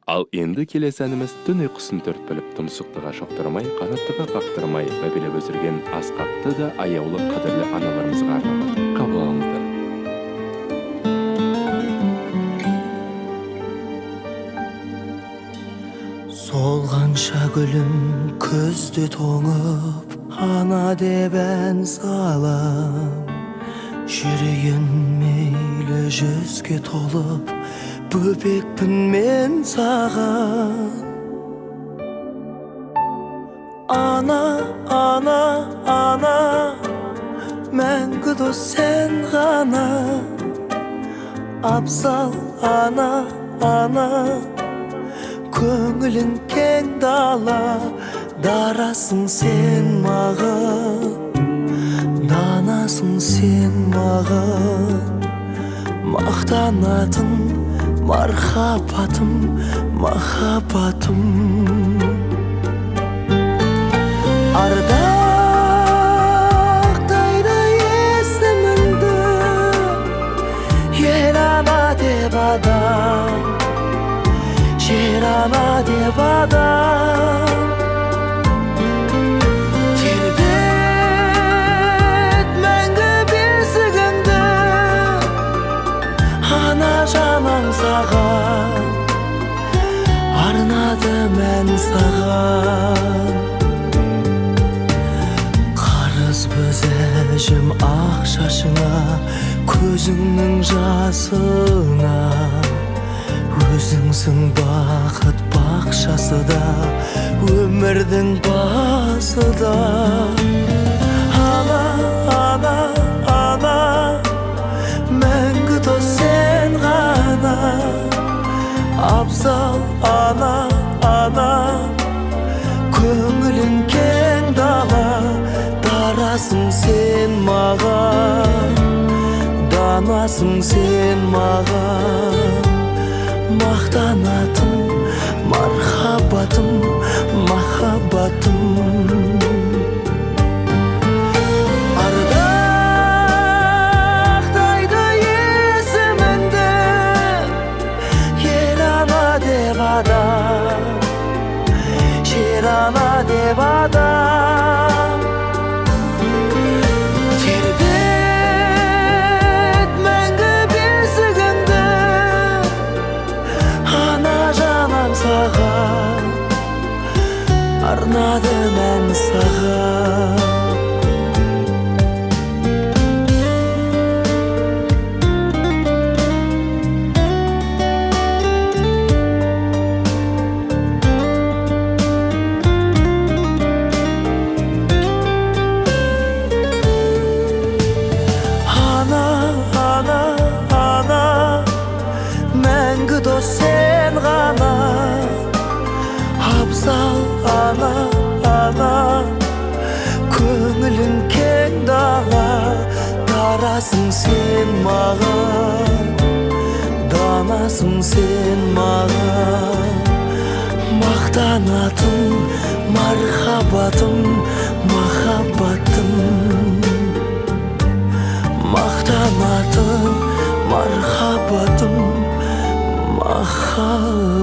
Ал енді келесі әніміз түн ұйқысын төрт бөліп тұмсықтыға шоқтырмай, қанаттыға қақтырмай, мәпелеп өсірген асқапты да аяулы қадірлі аналарымызға арналады. Қабыл алыңыздар. Солғанша гүлім көзді тоңып, ана деп ән салам. Жүрегім мейлі жүзге толып, бөбекпін мен саған. Ана, ана, ана, мәңгі дос сен ғана. Абзал ана, ана, көңілің кең дала. Дарасың сен маған, данасың сен маған. Мақтанатын мархабатым, махаббатым. Ардақтайды есіміңді, ел ана деп адам, жер ана деп адам. Тербет мәңгі бесігіңді, ана жаным саған, арнадым ән саған. Қарыз бөзәжім ақ шашыңа, көзіңнің жасына. Өзіңсің бақыт бақшасы да, өмірдің басы да. Ана, ана, ана, мәңгі дос сен ғана. Абзал ана, ана, көңілің кең дала. Дарасың сен маған, данасың сен маған. Мақтанатын мархаббатым, махаббатым. Ардақтайды есіміңді, ел ана деп адам, жер ана деп адам. Тербет мәңгі бесігіңді, ана жаным саған, арнадым ән саған. Мәңгі дос сен ғана. Абзал ана, ана, көңілің кең дала. Дарасың сен маған, данасың сен маған. Мақтанатын мархаббатым, махаббатым. Мақтанатын мархаббатым, махаббатым.